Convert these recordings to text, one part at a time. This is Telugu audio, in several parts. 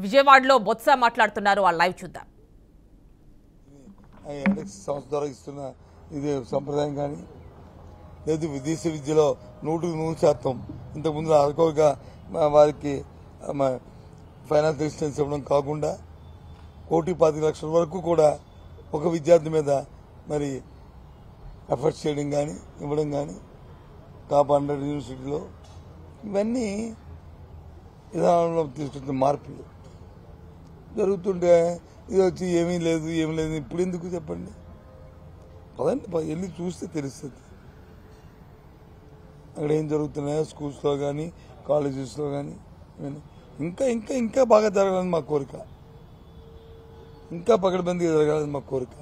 విజయవాడలో బొత్స మాట్లాడుతున్నారు. ఆ లైవ్ చూద్దాం. సంస్థ ద్వారా ఇస్తున్న ఇది సంప్రదాయం కానీ లేదు విదేశీ విద్యలో 100% ఇంతకుముందు అరకొరగా వారికి ఫైనాన్స్ అసిస్టెన్స్ ఇవ్వడం కాకుండా 1,25,00,000 వరకు కూడా ఒక విద్యార్థి మీద మరి ఎఫర్ట్స్ చేయడం కానీ ఇవ్వడం కానీ టాప్ 100 యూనివర్సిటీలో ఇవన్నీ విధానంలో తీసుకొచ్చిన మార్పులు జరుగుతుంటే ఇది వచ్చి ఏమీ లేదు ఇప్పుడు ఎందుకు చెప్పండి, పదండి వెళ్ళి చూస్తే తెలుస్తుంది అక్కడ ఏం జరుగుతున్నాయో స్కూల్స్లో కానీ కాలేజెస్లో కానీ. ఇంకా ఇంకా ఇంకా బాగా జరగాలని మా కోరిక, ఇంకా పకడ్బందీగా జరగాలని మా కోరిక.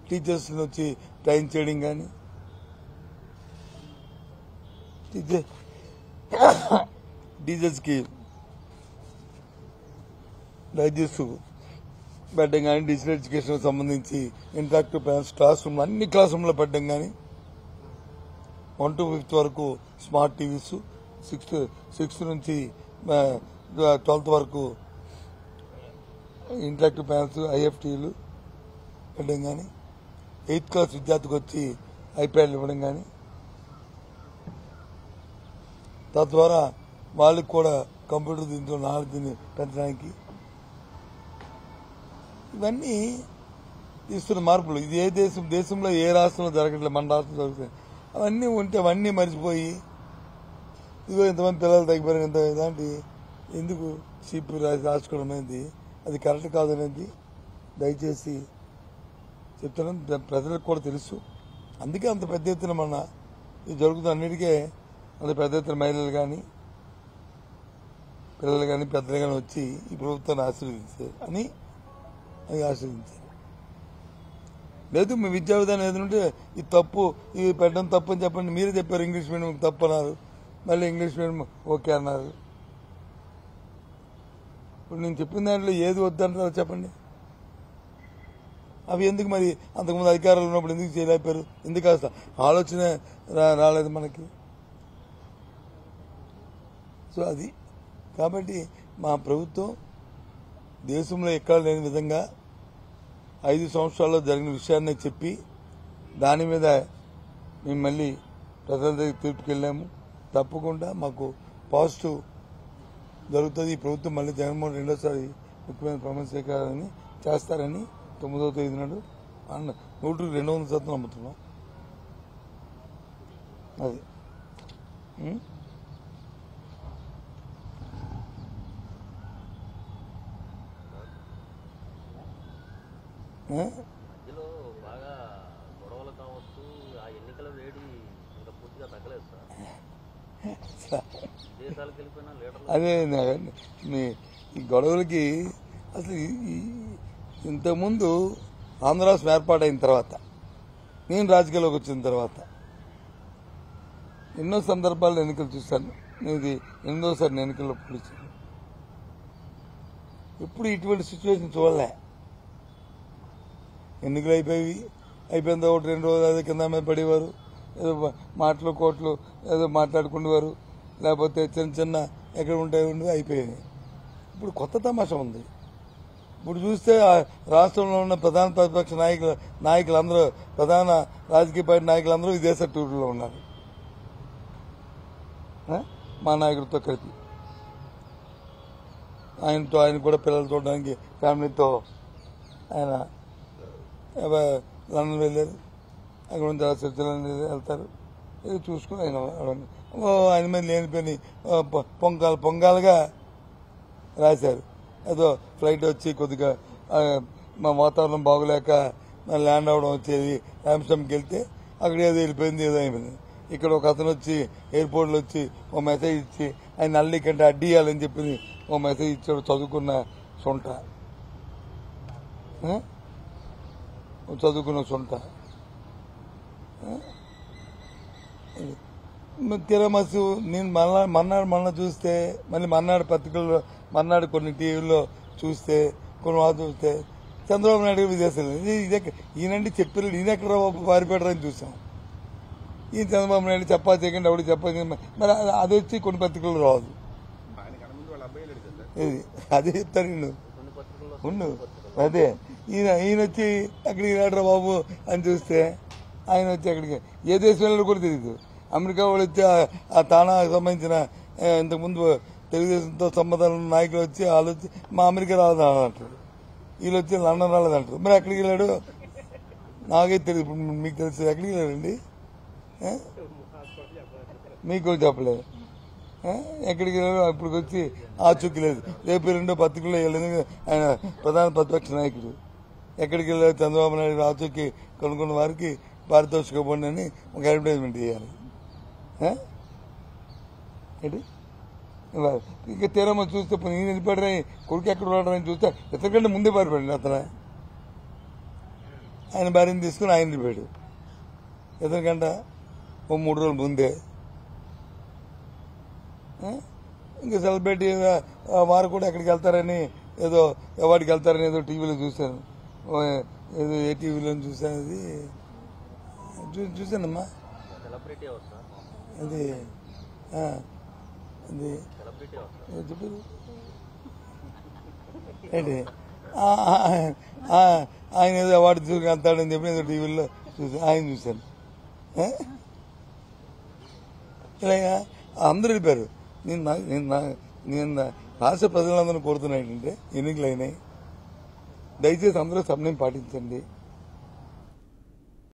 టీచర్స్ని వచ్చి ట్రైన్ చేయడం కానీ టీచర్స్కి డైజెస్ట్ పెట్టడం కానీ డిజిటల్ ఎడ్యుకేషన్ సంబంధించి ఇంటరాక్టివ్ ప్లాన్స్ అన్ని క్లాస్ రూమ్లో పెట్టడం కానీ 1 to 5th వరకు స్మార్ట్ టీవీస్ 6th నుంచి 12th వరకు ఇంటరాక్టివ్ ప్లాన్స్ ఐఎఫ్టీలు పెట్టడం కానీ 8th క్లాస్ విద్యార్థికి వచ్చి ఐప్యాడ్లు ఇవ్వడం కానీ తద్వారా వాళ్ళకి కూడా కంప్యూటర్ దీంతో నాలెడ్జ్ని పెంచడానికి ఇవన్నీ ఇస్తున్న మార్పులు. ఇది ఏ దేశంలో ఏ రాష్ట్రంలో జరగట్లేదు, మన రాష్ట్రంలో జరుగుతాయి. అవన్నీ ఉంటే అవన్నీ మర్చిపోయి ఇదిగో ఇంతమంది పిల్లలు తగ్గిపోయిన ఇలాంటి ఎందుకు చీపు రాసుకోవడం అనేది అది కరెక్ట్ కాదనేది దయచేసి చెప్తున్నాం. ప్రజలకు కూడా తెలుసు. అందుకే అంత పెద్ద ఎత్తున మన ఇది జరుగుతున్న అన్నిటికీ అంత పెద్ద ఎత్తున మహిళలు కానీ పిల్లలు కానీ పెద్దలు కానీ వచ్చి ఈ ప్రభుత్వాన్ని ఆశీర్వదించారు అని అది ఆశ్రయించారు. లేదు మీ విద్యా విధానం ఏదంటే ఇది తప్పు, ఇది పెట్టడం తప్పు అని చెప్పండి. మీరే చెప్పారు ఇంగ్లీష్ మీడియం తప్పు అన్నారు, మళ్ళీ ఇంగ్లీష్ మీడియం ఓకే అన్నారు. ఇప్పుడు నేను చెప్పిన దాంట్లో ఏది వద్దంటారో చెప్పండి. అవి ఎందుకు మరి అంతకుముందు అధికారులు ఉన్నప్పుడు ఎందుకు చేయలేకపోయారు? ఎందుకు ఆలోచన రాలేదు మనకి? సో అది కాబట్టి మా ప్రభుత్వం దేశంలో ఎక్కడ లేని విధంగా 5 సంవత్సరాల్లో జరిగిన విషయాన్ని చెప్పి దాని మీద మేము మళ్ళీ ప్రజల దగ్గర తీర్పుకెళ్ళాము. తప్పకుండా మాకు పాజిటివ్ జరుగుతుంది. ఈ ప్రభుత్వం మళ్ళీ జగన్మోహన్ రెండోసారి ముఖ్యమైన ప్రమాణ స్వీకారాన్ని చేస్తారని 9వ తేదీ నాడు 100% నమ్ముతున్నాం. అది మధ్యలో బాగా గొడవలు కావచ్చు, ఆ ఎన్నికల వేడి ఇంకా పూర్తిగా తగ్గలేదు సార్. దేశాలకు వెళ్ళిపోయినా లీడర్లు అదే ఈ గొడవలకి అసలు ఇంతకుముందు ఆంధ్ర రాష్ట్రం ఏర్పాటైన తర్వాత నేను రాజకీయాల్లోకి వచ్చిన తర్వాత ఎన్నో సందర్భాల్లో ఎన్నికలు చూశాను. ఇది 8వ ఎన్నికల్లో పిలిచాను. ఎప్పుడు ఇటువంటి సిచ్యువేషన్ చూడలే. ఎన్నికలు అయిపోయిన ఒకటి 2 రోజులు అదే కింద మీద పడేవారు, ఏదో మాటలు కోట్లు ఏదో మాట్లాడుకునేవారు, లేకపోతే చిన్న ఎక్కడ ఉంటాయి అయిపోయాయి. ఇప్పుడు కొత్త తమాషా ఉంది. ఇప్పుడు చూస్తే రాష్ట్రంలో ఉన్న ప్రధాన ప్రతిపక్ష నాయకులందరూ ప్రధాన రాజకీయ పార్టీ నాయకులందరూ విదేశ టూర్లో ఉన్నారు మా నాయకుడితో కలిపి. ఆయన కూడా పిల్లలు చూడడానికి ఫ్యామిలీతో ఆయన లండన్ వెళ్ళారు. అక్కడ నుంచి స్విట్జర్లాండ్ వెళ్తారు. ఇది చూసుకుని ఆయన మీద లేనిపోయి పొంగాలుగా రాశారు. ఏదో ఫ్లైట్ వచ్చి కొద్దిగా మా వాతావరణం బాగోలేక ల్యాండ్ అవడం వచ్చేది రామస్వామికి వెళ్తే అక్కడ ఏదో వెళ్ళిపోయింది, ఏదో అయిపోయింది. ఇక్కడ ఒక అతను వచ్చి ఎయిర్పోర్ట్లో వచ్చి ఓ మెసేజ్ ఇచ్చి ఆయన అల్లి కంటే అడ్డియాలని చెప్పి ఓ మెసేజ్ ఇచ్చాడు. చదువుకున్న సొంట తిరమసు. నేను మన్నాడు చూస్తే మళ్ళీ మన్నాడు పత్రికల్లో మన్నాడు కొన్ని టీవీల్లో చూస్తే కొన్ని వార్త చూస్తే చంద్రబాబు నాయుడు విదేశాలు ఈయనండి చెప్పారు, ఈయన ఎక్కడ పారిపోయారని చూసాం. ఈ చంద్రబాబు నాయుడు చెప్పా చేయకండి అప్పుడు చెప్పా మరి అది వచ్చి కొన్ని పత్రికలు రాదు. ఇది అదే చెప్తాను నేను కొన్ని పత్రికల్లో ఉండు అదే ఈయన వచ్చి అక్కడికి రాడరా బాబు అని చూస్తే ఆయన వచ్చి అక్కడికి ఏ దేశం వెళ్ళాడో కూడా తెలియదు. అమెరికా వాళ్ళు వచ్చి ఆ తానాకు సంబంధించిన ఇంతకుముందు తెలుగుదేశంతో సంబంధాలు ఉన్న నాయకులు వచ్చి వాళ్ళు వచ్చి మా అమెరికా రాలేదని అంటారు, వీళ్ళు వచ్చి లండన్ రాలేదంటారు. మరి ఎక్కడికి వెళ్ళాడు నాకే తెలియదు. ఇప్పుడు మీకు తెలుసు ఎక్కడికి వెళ్ళాడండి, మీకు కూడా చెప్పలేదు. ఎక్కడికి వెళ్ళాడు అప్పటికి వచ్చి ఆచూకీ లేదు. రేపు రెండో పత్రికల్లో వెళ్ళలేదు. ఆయన ప్రధాన ప్రతిపక్ష నాయకుడు. ఎక్కడికి వెళ్ళారు చంద్రబాబు నాయుడు ఆచూకీ కొనుక్కున్న వారికి పారితోషిక పొండి అని ఒక అడ్వర్టైజ్మెంట్ చేయాలి. ఏంటి ఇక తీరమ్మ చూస్తే నేను వెళ్ళిపోయాడు కొడుకు ఎక్కడ ఉన్నాడని చూస్తే ఎత్తకంటే ముందే పారిపోయాడు అతను. ఆయన భార్యను తీసుకుని ఆయన వెళ్ళిపోయాడు ఎతనికంట ఓ 3 రోజుల ముందే. ఇంకా సెలబ్రిటీ వారు కూడా ఎక్కడికి వెళ్తారని ఏదో అవార్డుకి వెళ్తారని ఏదో టీవీలో చూశాను, ఏదో ఏ టీవీలో చూశాను, అది చూశానమ్మా. సెలబ్రిటీ ఎవరు సార్? అది అది సెలబ్రిటీ ఎవరు సార్? చెప్పారు ఏంటి ఆయన ఏదో అవార్డు తీసుకుని వెళ్తాడని చెప్పి ఏదో టీవీలో చూసాను, ఆయన చూశాను. ఇలాగా అందరూ వెళ్ళిపోయారు. నేను రాష్ట్ర ప్రజలందరూ కోరుతున్నా ఏంటంటే ఎన్నికలు అయినాయి, దయచేసి అందరూ సమయం పాటించండి.